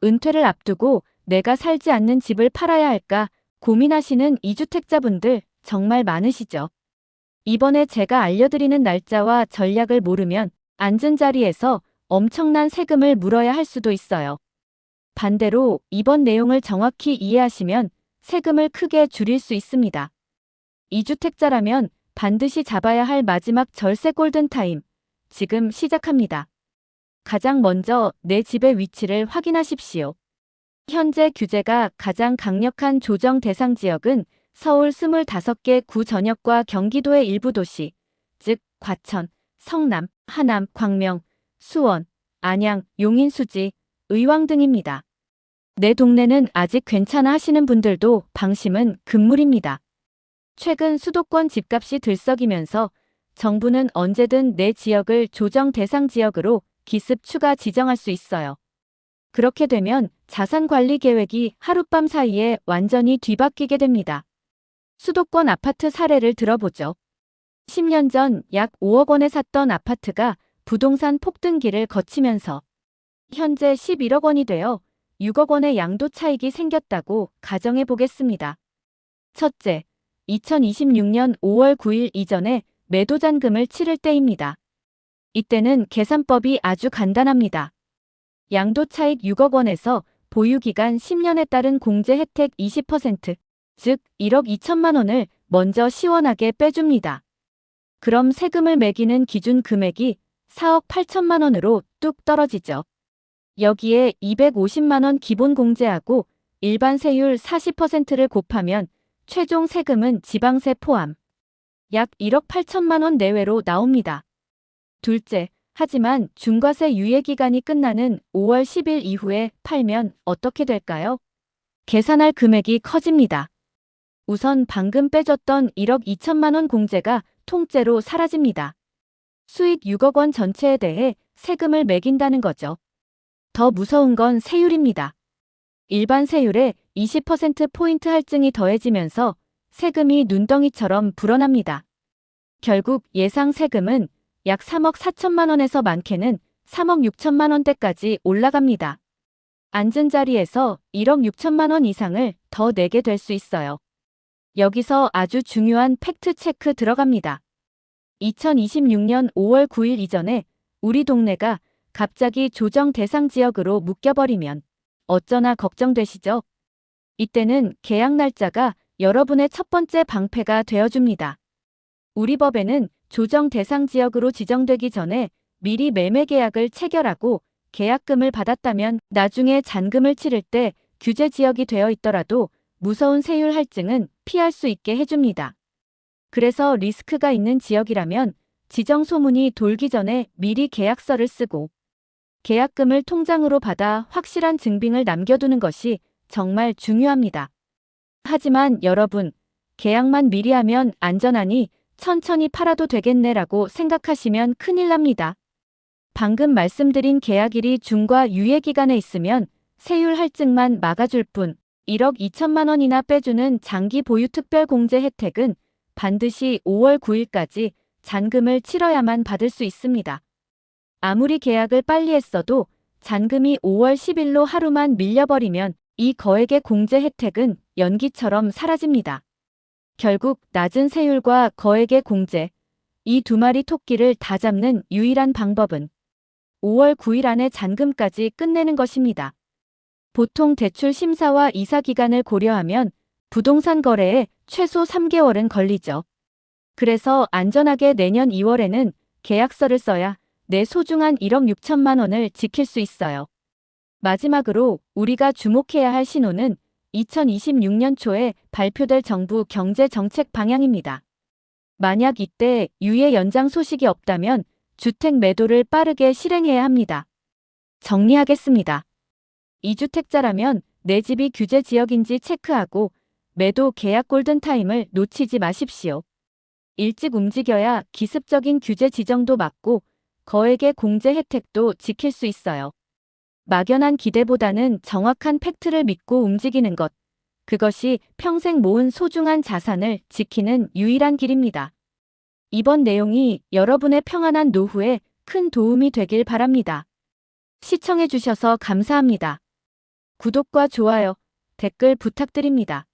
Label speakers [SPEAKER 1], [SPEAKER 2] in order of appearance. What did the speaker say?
[SPEAKER 1] 은퇴를 앞두고 내가 살지 않는 집을 팔아야 할까 고민하시는 이주택자분들 정말 많으시죠? 이번에 제가 알려드리는 날짜와 전략을 모르면 앉은 자리에서 엄청난 세금을 물어야 할 수도 있어요. 반대로 이번 내용을 정확히 이해하시면 세금을 크게 줄일 수 있습니다. 이주택자라면 반드시 잡아야 할 마지막 절세 골든타임, 지금 시작합니다. 가장 먼저 내 집의 위치를 확인하십시오. 현재 규제가 가장 강력한 조정 대상 지역은 서울 25개 구 전역과 경기도의 일부 도시, 즉 과천, 성남, 하남, 광명, 수원, 안양, 용인, 수지, 의왕 등입니다. 내 동네는 아직 괜찮아 하시는 분들도 방심은 금물입니다. 최근 수도권 집값이 들썩이면서 정부는 언제든 내 지역을 조정 대상 지역으로 기습 추가 지정할 수 있어요. 그렇게 되면 자산 관리 계획이 하룻밤 사이에 완전히 뒤바뀌게 됩니다. 수도권 아파트 사례를 들어보죠. 10년 전 약 5억 원에 샀던 아파트가 부동산 폭등기를 거치면서 현재 11억 원이 되어 6억 원의 양도 차익이 생겼다고 가정해 보겠습니다. 첫째, 2026년 5월 9일 이전에 매도 잔금을 치를 때입니다. 이때는 계산법이 아주 간단합니다. 양도 차익 6억 원에서 보유기간 10년에 따른 공제 혜택 20%, 즉 1억 2천만 원을 먼저 시원하게 빼줍니다. 그럼 세금을 매기는 기준 금액이 4억 8천만 원으로 뚝 떨어지죠. 여기에 250만 원 기본 공제하고 일반 세율 40%를 곱하면 최종 세금은 지방세 포함 약 1억 8천만 원 내외로 나옵니다. 둘째, 하지만 중과세 유예기간이 끝나는 5월 10일 이후에 팔면 어떻게 될까요? 계산할 금액이 커집니다. 우선 방금 빼줬던 1억 2천만 원 공제가 통째로 사라집니다. 수익 6억 원 전체에 대해 세금을 매긴다는 거죠. 더 무서운 건 세율입니다. 일반 세율에 20%포인트 할증이 더해지면서 세금이 눈덩이처럼 불어납니다. 결국 예상 세금은 약 3억 4천만 원에서 많게는 3억 6천만 원대까지 올라갑니다. 앉은 자리에서 1억 6천만 원 이상을 더 내게 될 수 있어요. 여기서 아주 중요한 팩트 체크 들어갑니다. 2026년 5월 9일 이전에 우리 동네가 갑자기 조정 대상 지역으로 묶여버리면 어쩌나 걱정되시죠? 이때는 계약 날짜가 여러분의 첫 번째 방패가 되어줍니다. 우리 법에는 조정 대상 지역으로 지정되기 전에 미리 매매 계약을 체결하고 계약금을 받았다면 나중에 잔금을 치를 때 규제 지역이 되어 있더라도 무서운 세율 할증은 피할 수 있게 해줍니다. 그래서 리스크가 있는 지역이라면 지정 소문이 돌기 전에 미리 계약서를 쓰고 계약금을 통장으로 받아 확실한 증빙을 남겨두는 것이 정말 중요합니다. 하지만 여러분, 계약만 미리 하면 안전하니 천천히 팔아도 되겠네라고 생각하시면 큰일 납니다. 방금 말씀드린 계약일이 중과 유예기간에 있으면 세율 할증만 막아줄 뿐 1억 2천만 원이나 빼주는 장기 보유 특별 공제 혜택은 반드시 5월 9일까지 잔금을 치러야만 받을 수 있습니다. 아무리 계약을 빨리 했어도 잔금이 5월 10일로 하루만 밀려버리면 이 거액의 공제 혜택은 연기처럼 사라집니다. 결국 낮은 세율과 거액의 공제, 이 두 마리 토끼를 다 잡는 유일한 방법은 5월 9일 안에 잔금까지 끝내는 것입니다. 보통 대출 심사와 이사 기간을 고려하면 부동산 거래에 최소 3개월은 걸리죠. 그래서 안전하게 내년 2월에는 계약서를 써야 내 소중한 1억 6천만 원을 지킬 수 있어요. 마지막으로 우리가 주목해야 할 신호는 2026년 초에 발표될 정부 경제정책 방향입니다. 만약 이때 유예 연장 소식이 없다면 주택 매도를 빠르게 실행해야 합니다. 정리하겠습니다. 2주택자라면 내 집이 규제 지역인지 체크하고 매도 계약 골든타임을 놓치지 마십시오. 일찍 움직여야 기습적인 규제 지정도 막고 거액의 공제 혜택도 지킬 수 있어요. 막연한 기대보다는 정확한 팩트를 믿고 움직이는 것, 그것이 평생 모은 소중한 자산을 지키는 유일한 길입니다. 이번 내용이 여러분의 평안한 노후에 큰 도움이 되길 바랍니다. 시청해주셔서 감사합니다. 구독과 좋아요, 댓글 부탁드립니다.